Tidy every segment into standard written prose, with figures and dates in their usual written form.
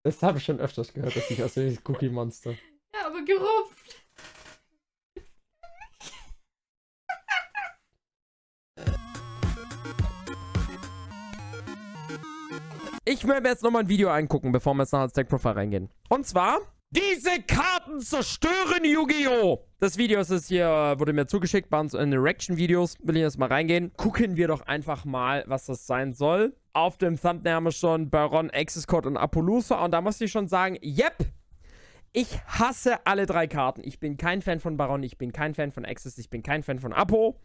Das habe ich schon öfters gehört, dass ich aus wie Cookie Monster. Ja, aber gerupft. Ich werde mir jetzt nochmal ein Video angucken, bevor wir jetzt nach Stack Profile reingehen. Und zwar: Diese Karten zerstören Yu-Gi-Oh! Das Video ist hier, wurde mir zugeschickt, bei uns in den Reaction-Videos. Will ich jetzt mal reingehen. Gucken wir doch einfach mal, was das sein soll. Auf dem Thumbnail haben wir schon Baron, Access Code und Apollousa. Und da muss ich schon sagen, yep, ich hasse alle drei Karten. Ich bin kein Fan von Baron, ich bin kein Fan von Access, ich bin kein Fan von Apo.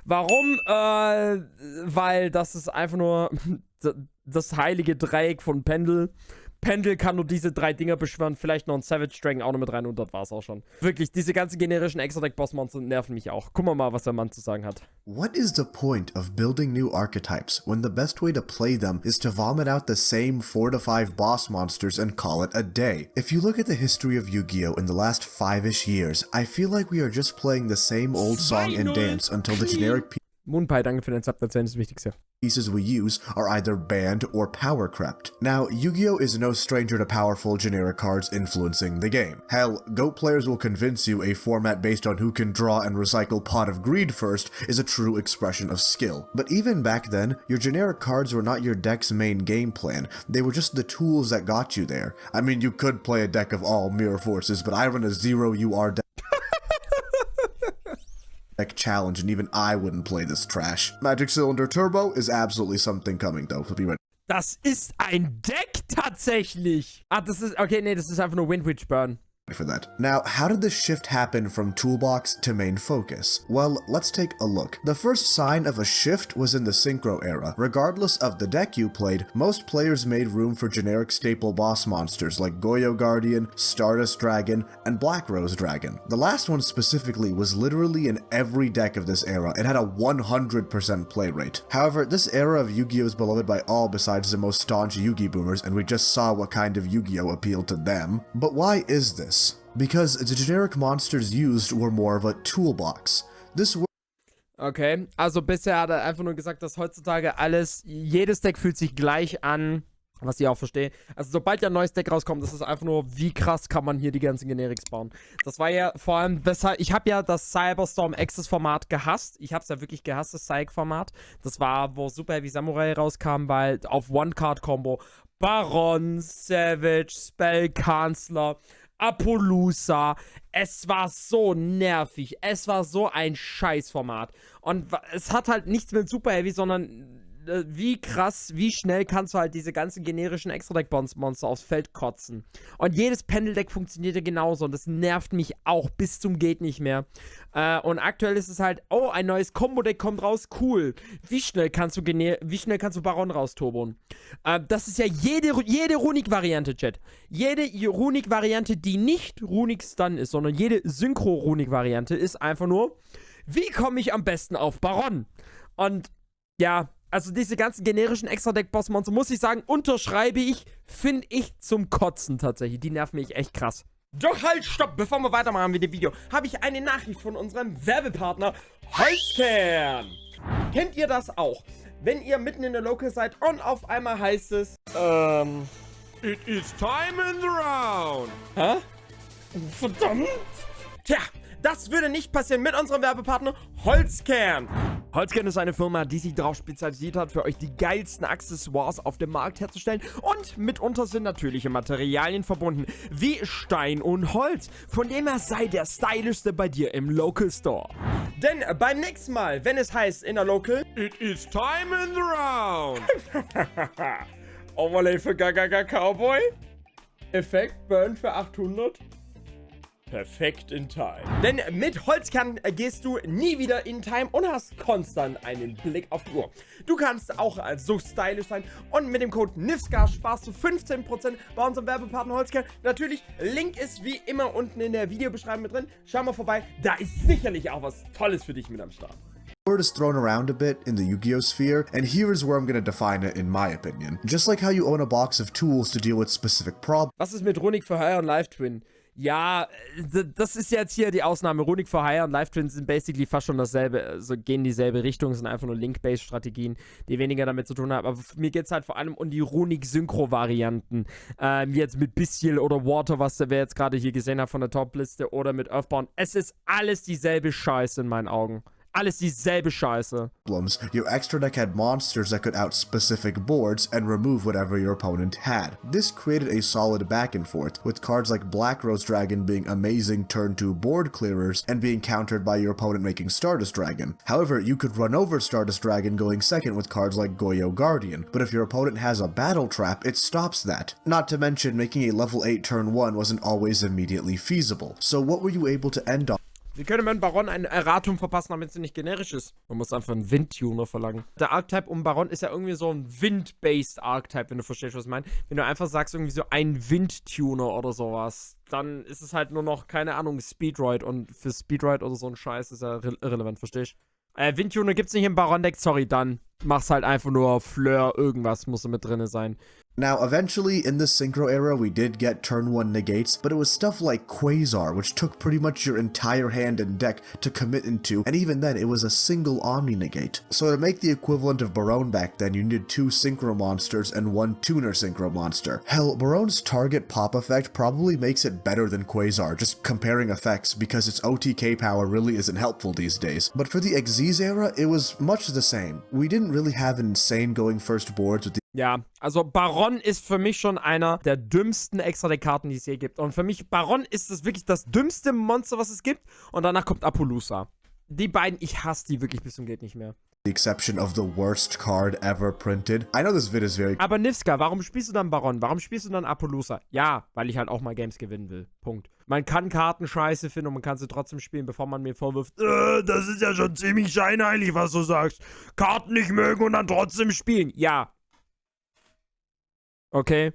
Warum? Weil das ist einfach nur das heilige Dreieck von Pendel. Pendel kann nur diese drei Dinger beschwören, vielleicht noch ein Savage Dragon auch noch mit rein und das war's auch schon. Wirklich, diese ganzen generischen Extra-Deck-Boss-Monster nerven mich auch. Gucken wir mal, was der Mann zu sagen hat. What is the point of building new archetypes when the best way to play them is to vomit out the same 4 to 5 boss monsters and call it a day? If you look at the history of Yu-Gi-Oh! In the last 5-ish years, I feel like we are just playing the same old song and dance until the generic Moonpie, danke für den Sub, das ist das Wichtigste. pieces we use are either banned or power crept. Now, Yu-Gi-Oh! Is no stranger to powerful generic cards influencing the game. Hell, GOAT players will convince you a format based on who can draw and recycle Pot of Greed first is a true expression of skill. But even back then, your generic cards were not your deck's main game plan, they were just the tools that got you there. I mean, you could play a deck of all Mirror Forces, but I run a 0 UR deck challenge, and even I wouldn't play this trash. Magic Cylinder Turbo is absolutely something coming though, so be ready Das ist ein Deck tatsächlich. Ah, das ist, okay, nee, das ist einfach nur Windwitch Burn. for that. Now, how did this shift happen from toolbox to main focus? Well, let's take a look. The first sign of a shift was in the Synchro era. Regardless of the deck you played, most players made room for generic staple boss monsters like Goyo Guardian, Stardust Dragon, and Black Rose Dragon. The last one specifically was literally in every deck of this era. It had a 100% play rate. However, this era of Yu-Gi-Oh! Is beloved by all besides the most staunch Yu-Gi boomers, and we just saw what kind of Yu-Gi-Oh! Appealed to them. But why is this? Because the generic monsters used were more of a toolbox. This Okay, also bisher hat er einfach nur gesagt, dass heutzutage jedes Deck fühlt sich gleich an, was ich auch verstehe. Also sobald ja ein neues Deck rauskommt, ist es einfach nur, wie krass kann man hier die ganzen Generics bauen. Das war ja vor allem, weshalb, ich habe ja das Cyberstorm Access Format gehasst. Ich habe es ja wirklich gehasst, das Psych Format. Das war, wo Super Heavy Samurai rauskam, weil auf One-Card-Combo Baron, Savage, Spellcancler, Apollousa. Es war so nervig. Es war so ein Scheißformat. Und es hat halt nichts mit Super Heavy, sondern wie krass, wie schnell kannst du halt diese ganzen generischen Extra-Deck-Monster aufs Feld kotzen. Und jedes Pendeldeck funktioniert ja genauso. Und das nervt mich auch bis zum geht nicht mehr. Und aktuell ist es halt, oh, ein neues Combo-Deck kommt raus, cool. Wie schnell kannst du Baron rausturbon? Das ist ja jede Runic-Variante, Chat. Jede Runic-Variante, die nicht Runic-Stun ist, sondern jede Synchro-Runic-Variante ist einfach nur, wie komme ich am besten auf Baron? Und ja, also diese ganzen generischen Extra-Deck-Boss-Monster, muss ich sagen, unterschreibe ich, finde ich zum Kotzen tatsächlich. Die nerven mich echt krass. Doch halt, stopp! Bevor wir weitermachen mit dem Video, habe ich eine Nachricht von unserem Werbepartner Holzkern. Kennt ihr das auch? Wenn ihr mitten in der Local seid und auf einmal heißt es, It is time in the round. Hä? Verdammt! Tja, das würde nicht passieren mit unserem Werbepartner Holzkern. Holzkern ist eine Firma, die sich darauf spezialisiert hat, für euch die geilsten Accessoires auf dem Markt herzustellen. Und mitunter sind natürliche Materialien verbunden, wie Stein und Holz. Von dem her sei der stylischste bei dir im Local Store. Denn beim nächsten Mal, wenn es heißt in der Local, It is time in the round. Overlay für Gaga Cowboy. Effekt Burn für 800. Perfekt in Time. Denn mit Holzkern gehst du nie wieder in Time und hast konstant einen Blick auf die Uhr. Du kannst auch so stylisch sein und mit dem Code NIFSCA sparst du 15% bei unserem Werbepartner Holzkern. Natürlich, Link ist wie immer unten in der Videobeschreibung mit drin. Schau mal vorbei, da ist sicherlich auch was Tolles für dich mit am Start. word is thrown around a bit in the Yu-Gi-Oh! Sphere, and here is where I'm gonna define it in my opinion. Just like how you own a box of tools to deal with specific problems. Was ist mit Runic für Hire und Live Twin? Ja, das ist jetzt hier die Ausnahme. Runic for Hire und Live Twins sind basically fast schon dasselbe, also gehen in dieselbe Richtung, sind einfach nur Link-Based-Strategien, die weniger damit zu tun haben. Aber mir geht es halt vor allem um die Runic-Synchro-Varianten. Wie jetzt mit Bestial oder Water, was wir jetzt gerade hier gesehen haben von der Top-Liste, oder mit Earthbound. Es ist alles dieselbe Scheiße in meinen Augen. Alles dieselbe Scheiße. Your extra deck had monsters that could out specific boards and remove whatever your opponent had. This created a solid back and forth, with cards like Black Rose Dragon being amazing turn 2 board clearers and being countered by your opponent making Stardust Dragon. However, you could run over Stardust Dragon going second with cards like Goyo Guardian, but if your opponent has a battle trap, it stops that. Not to mention, making a level 8 turn 1 wasn't always immediately feasible. So what were you able to end on? Sie können mit Baron ein Erratum verpassen, damit sie nicht generisch ist. Man muss einfach einen Wind-Tuner verlangen. Der Archetype um Baron ist ja irgendwie so ein Wind-based Archetype, wenn du verstehst, was ich meine. Wenn du einfach sagst, irgendwie so ein Wind-Tuner oder sowas, dann ist es halt nur noch, keine Ahnung, Speedroid. Und für Speedroid oder so ein Scheiß ist ja irrelevant, verstehst du? Wind-Tuner gibt's nicht im Baron-Deck, sorry, dann mach's halt einfach nur Fleur, irgendwas muss da mit drin sein. Now, eventually, in the Synchro era, we did get turn 1 negates, but it was stuff like Quasar, which took pretty much your entire hand and deck to commit into, and even then, it was a single Omni negate. So to make the equivalent of Baron back then, you needed 2 Synchro monsters and 1 Tuner Synchro monster. Hell, Baron's target pop effect probably makes it better than Quasar, just comparing effects, because its OTK power really isn't helpful these days. But for the Xyz era, it was much the same. We didn't really have insane going first boards with the Ja, also Baron ist für mich schon einer der dümmsten Extra-Deck-Karten, die es je gibt. Und für mich, Baron ist das wirklich das dümmste Monster, was es gibt. Und danach kommt Apollousa. Die beiden, ich hasse die wirklich bis zum geht nicht mehr. exception of the worst card ever printed. I know this vid is very... Aber Nivska, warum spielst du dann Baron? Warum spielst du dann Apollousa? Ja, weil ich halt auch mal Games gewinnen will. Punkt. Man kann Karten scheiße finden und man kann sie trotzdem spielen, bevor man mir vorwirft, das ist ja schon ziemlich scheinheilig, was du sagst. Karten nicht mögen und dann trotzdem spielen. Ja. Okay.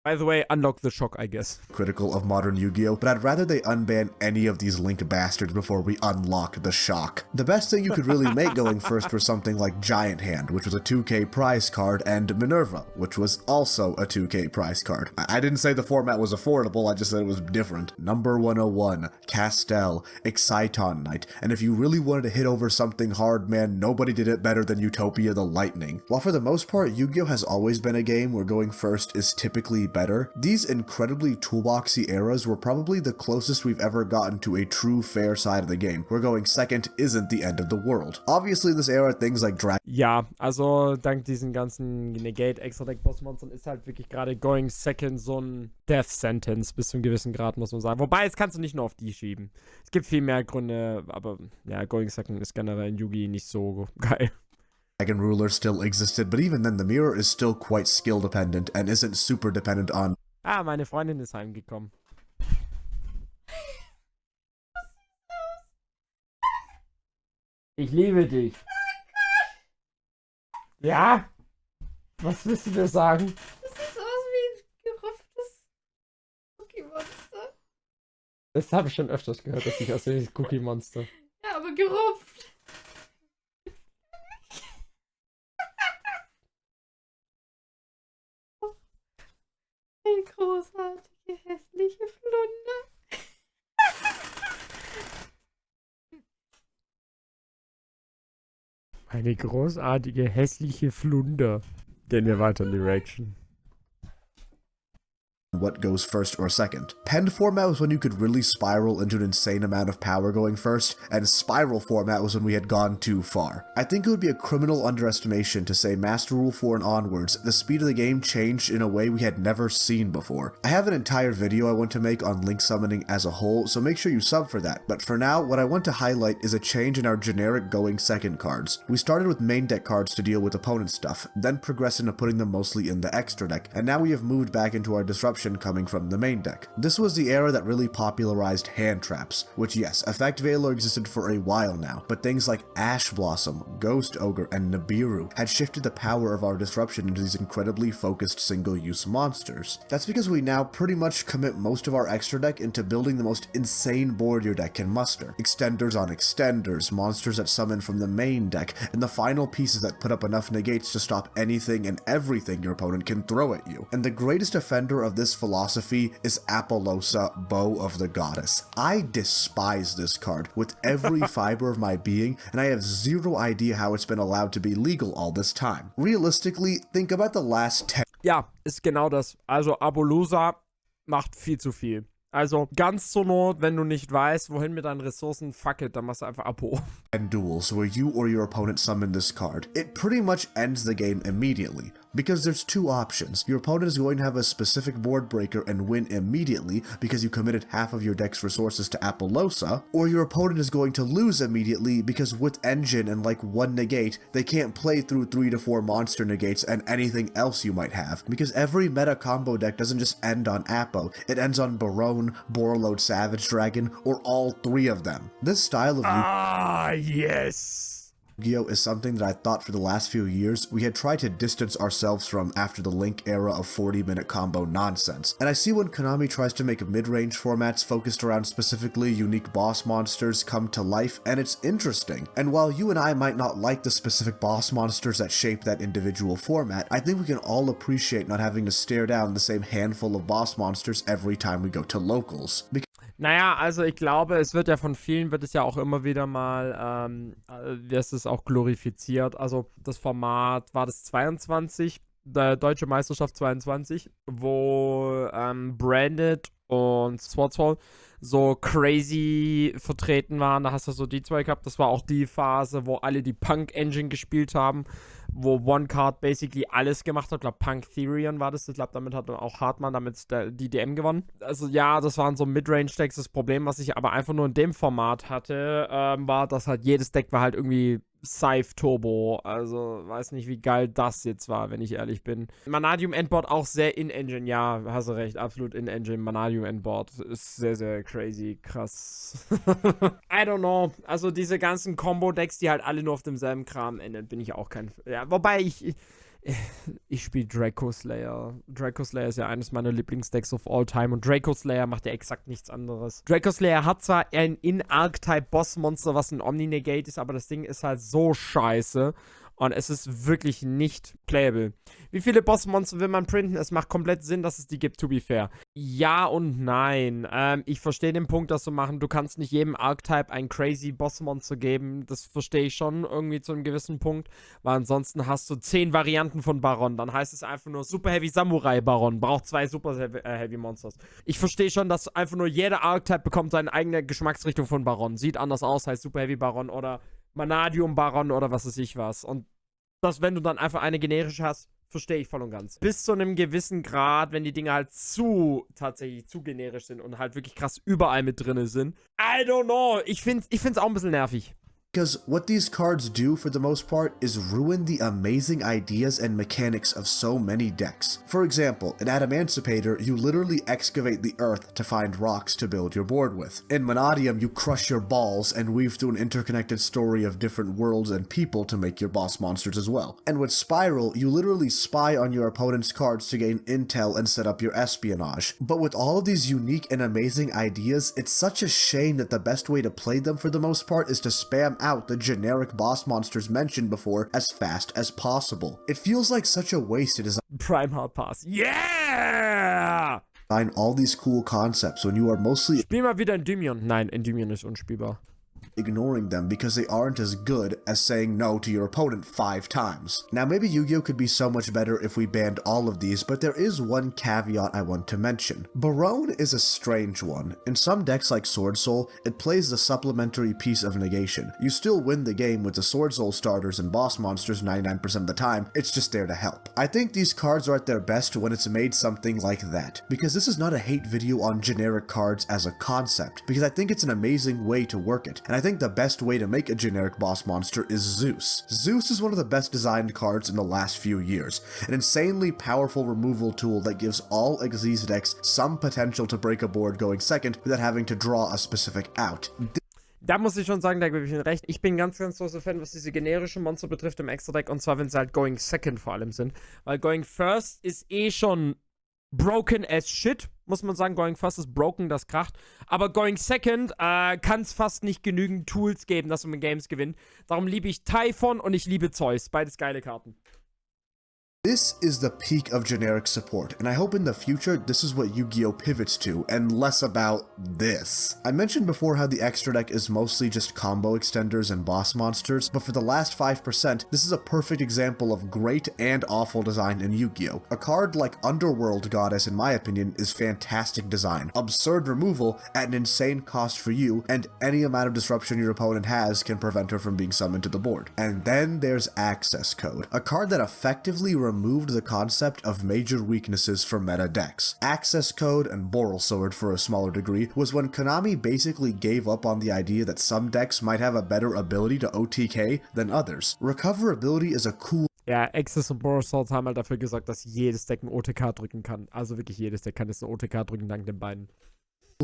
By the way, unlock the shock, I guess. critical of modern Yu-Gi-Oh, but I'd rather they unban any of these Link bastards before we unlock the shock. The best thing you could really make going first was something like Giant Hand, which was a 2k prize card, and Minerva, which was also a 2k prize card. I didn't say the format was affordable, I just said it was different. Number 101, Castel, Exciton Knight, and if you really wanted to hit over something hard, man, nobody did it better than Utopia the Lightning. While for the most part, Yu-Gi-Oh has always been a game where going first is typically better, these incredibly toolboxy eras were probably the closest we've ever gotten to a true fair side of the game, where going second isn't the end of the world. Obviously in this era, things like Ja, also dank diesen ganzen Negate Extra Deck Boss Monstern ist halt wirklich gerade Going Second so ein Death Sentence bis zu einem gewissen Grad, muss man sagen. Wobei, jetzt kannst du nicht nur auf die schieben. Es gibt viel mehr Gründe, aber ja, Going Second ist generell in Yu-Gi nicht so geil. Dragon Ruler still existed, but even then the mirror is still quite skill dependent and isn't super dependent on Ah, meine Freundin ist heimgekommen. Ich liebe dich. Ja? Was willst du mir sagen? Das sieht aus wie ein gerupftes Cookie-Monster. Das habe ich schon öfters gehört, dass ich aus wie Cookie Monster. Ja, aber gerupft. Eine großartige, hässliche Flunder. Eine großartige, hässliche Flunder. Gehen wir weiter in die Reaction. what goes first or second. Penned format was when you could really spiral into an insane amount of power going first, and spiral format was when we had gone too far. I think it would be a criminal underestimation to say Master Rule 4 and onwards, the speed of the game changed in a way we had never seen before. I have an entire video I want to make on Link summoning as a whole, so make sure you sub for that, but for now, what I want to highlight is a change in our generic going second cards. We started with main deck cards to deal with opponent stuff, then progressed into putting them mostly in the extra deck, and now we have moved back into our disruption coming from the main deck. This was the era that really popularized hand traps, which yes, Effect Veiler existed for a while now, but things like Ash Blossom, Ghost Ogre, and Nibiru had shifted the power of our disruption into these incredibly focused single-use monsters. That's because we now pretty much commit most of our extra deck into building the most insane board your deck can muster. Extenders on extenders, monsters that summon from the main deck, and the final pieces that put up enough negates to stop anything and everything your opponent can throw at you. And the greatest offender of this philosophy philosophy is Apollosa, Bow of the Goddess. I despise this card with every fiber of my being, and I have zero idea how it's been allowed to be legal all this time. Realistically, think about the last 10 Ja, ist genau das. Also Apollosa macht viel zu viel. Also ganz zur Not, wenn du nicht weißt, wohin mit deinen Ressourcen, fuck it, dann machst du einfach Apo. duels where you or your opponent summon this card. It pretty much ends the game immediately, because there's two options. Your opponent is going to have a specific board breaker and win immediately because you committed half of your deck's resources to Apollosa, or your opponent is going to lose immediately because with Engine and like one negate, they can't play through 3 to 4 monster negates and anything else you might have, because every meta combo deck doesn't just end on Apo, it ends on Barone, Borreload Savage Dragon, or all 3 of them. This style of Yes! Yu-Gi-Oh! Is something that I thought for the last few years we had tried to distance ourselves from after the Link era of 40-minute combo nonsense. And I see when Konami tries to make mid-range formats focused around specifically unique boss monsters come to life, and it's interesting. And while you and I might not like the specific boss monsters that shape that individual format, I think we can all appreciate not having to stare down the same handful of boss monsters every time we go to locals. Naja, also ich glaube, es wird ja von vielen, wird es ja auch immer wieder mal, das ist auch glorifiziert. Also das Format war das 22, der Deutsche Meisterschaft 22, wo Branded und Swordsfall so crazy vertreten waren. Da hast du so die zwei gehabt. Das war auch die Phase, wo alle die Punk-Engine gespielt haben, wo One Card basically alles gemacht hat. Ich glaube, Punk Therion war das. Ich glaube, damit hat auch Hartmann die DM gewonnen. Also ja, das waren so Midrange-Decks. Das Problem, was ich aber einfach nur in dem Format hatte, war, dass halt jedes Deck war halt irgendwie Scythe Turbo. Also, weiß nicht, wie geil das jetzt war, wenn ich ehrlich bin. Manadium Endboard auch sehr in-Engine. Ja, hast du recht. Absolut in-Engine. Manadium Endboard ist sehr, sehr crazy. Krass. I don't know. Also, diese ganzen Combo-Decks, die halt alle nur auf demselben Kram enden, bin ich auch kein... Ja, wobei ich spiele Draco Slayer. Draco Slayer ist ja eines meiner Lieblingsdecks of all time und Draco Slayer macht ja exakt nichts anderes. Draco Slayer hat zwar ein In-Archetype-Boss-Monster, was ein Omni-Negate ist, aber das Ding ist halt so scheiße und es ist wirklich nicht playable. Wie viele Boss-Monster will man printen? Es macht komplett Sinn, dass es die gibt, to be fair. Ja und nein. Ich verstehe den Punkt, dass du machen, du kannst nicht jedem Archetype ein crazy Boss-Monster geben. Das verstehe ich schon irgendwie zu einem gewissen Punkt, weil ansonsten hast du 10 Varianten von Baron. Dann heißt es einfach nur Super Heavy Samurai Baron. Braucht 2 Super Heavy Monsters. Ich verstehe schon, dass einfach nur jeder Archetype bekommt seine eigene Geschmacksrichtung von Baron. Sieht anders aus, heißt Super Heavy Baron oder Manadium Baron oder was weiß ich was. Und das, wenn du dann einfach eine generische hast, verstehe ich voll und ganz. Bis zu einem gewissen Grad, wenn die Dinge halt tatsächlich zu generisch sind und halt wirklich krass überall mit drin sind. I don't know. Ich find's auch ein bisschen nervig. Because what these cards do for the most part is ruin the amazing ideas and mechanics of so many decks. For example, in Adamancipator, you literally excavate the earth to find rocks to build your board with. In Manadium, you crush your balls and weave through an interconnected story of different worlds and people to make your boss monsters as well. And with Spiral, you literally spy on your opponent's cards to gain intel and set up your espionage. But with all of these unique and amazing ideas, it's such a shame that the best way to play them for the most part is to spam out the generic boss monsters mentioned before as fast as possible. It feels like such a waste to design Prime Hard Pass. Yeah! all these cool concepts when you are mostly Spiel mal wieder Endymion. Nein, Endymion ist unspielbar. ignoring them because they aren't as good as saying no to your opponent 5 times. Now maybe Yu-Gi-Oh! Could be so much better if we banned all of these, but there is one caveat I want to mention. Barone is a strange one. In some decks like Sword Soul, it plays the supplementary piece of negation. You still win the game with the Sword Soul starters and boss monsters 99% of the time, it's just there to help. I think these cards are at their best when it's made something like that, because this is not a hate video on generic cards as a concept, because I think it's an amazing way to work it, and I think the best way to make a generic boss monster is Zeus. Zeus is one of the best designed cards in the last few years, an insanely powerful removal tool that gives all Xyz decks some potential to break a board going second without having to draw a specific out. Da muss ich schon sagen, da gebe ich Ihnen recht. Ich bin ganz, ganz großer Fan, was diese generischen Monster betrifft im Extra-Deck, und zwar, wenn sie halt Going Second vor allem sind. Weil Going First ist eh schon broken as shit, muss man sagen. Going First ist broken, das kracht. Aber Going Second kann es fast nicht genügend Tools geben, dass man Games gewinnt. Darum liebe ich Typhon und ich liebe Zeus. Beides geile Karten. This is the peak of generic support, and I hope in the future this is what Yu-Gi-Oh! Pivots to, and less about this. I mentioned before how the extra deck is mostly just combo extenders and boss monsters, but for the last 5%, this is a perfect example of great and awful design in Yu-Gi-Oh! A card like Underworld Goddess, in my opinion, is fantastic design, absurd removal at an insane cost for you, and any amount of disruption your opponent has can prevent her from being summoned to the board. And then there's Access Code, a card that effectively removed the concept of major weaknesses for meta decks. Access Code and Boral Sword, for a smaller degree, was when Konami basically gave up on the idea that some decks might have a better ability to OTK than others. Recoverability is a cool Ja, Access und Boral Swords haben halt dafür gesorgt, dass jedes Deck ein OTK drücken kann. Also wirklich jedes Deck kann jetzt ein OTK drücken dank den beiden.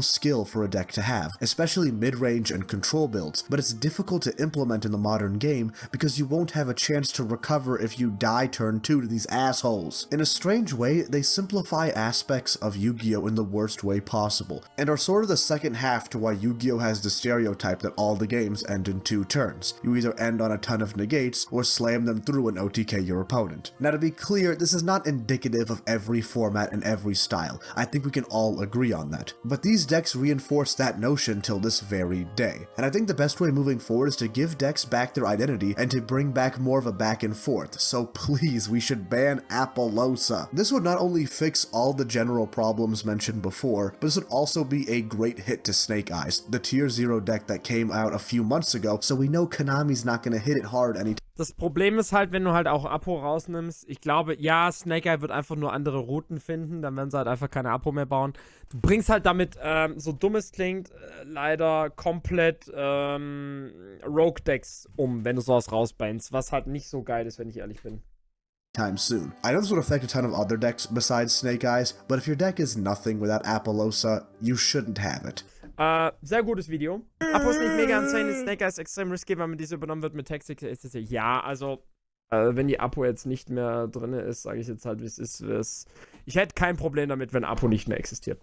skill for a deck to have, especially mid-range and control builds, but it's difficult to implement in the modern game because you won't have a chance to recover if you die turn 2 to these assholes. In a strange way, they simplify aspects of Yu-Gi-Oh! In the worst way possible, and are sort of the second half to why Yu-Gi-Oh! Has the stereotype that all the games end in 2 turns. You either end on a ton of negates, or slam them through and OTK your opponent. Now to be clear, this is not indicative of every format and every style. I think we can all agree on that. But these decks reinforce that notion till this very day. And I think the best way moving forward is to give decks back their identity and to bring back more of a back and forth. So please, we should ban Apollousa. This would not only fix all the general problems mentioned before, but this would also be a great hit to Snake Eyes, the tier 0 deck that came out a few months ago, so we know Konami's not gonna hit it hard anytime. Das Problem ist halt, wenn du halt auch Apo rausnimmst, ich glaube, ja, Snake Eye wird einfach nur andere Routen finden, dann werden sie halt einfach keine Apo mehr bauen. Du bringst halt damit, so dumm es klingt, leider komplett Rogue-Decks wenn du sowas rausbannst, was halt nicht so geil ist, wenn ich ehrlich bin. Time soon. I know this would affect a ton of other decks besides Snake Eyes, but if your deck is nothing without Apollousa, you shouldn't have it. Sehr gutes Video. Apo ist nicht mega insane, Snake Eye ist extrem risky, weil man diese übernommen wird mit Textic. Ist es ja, also, wenn die Apo jetzt nicht mehr drin ist, sage ich jetzt halt, wie es ist. Ich hätte kein Problem damit, wenn Apo nicht mehr existiert.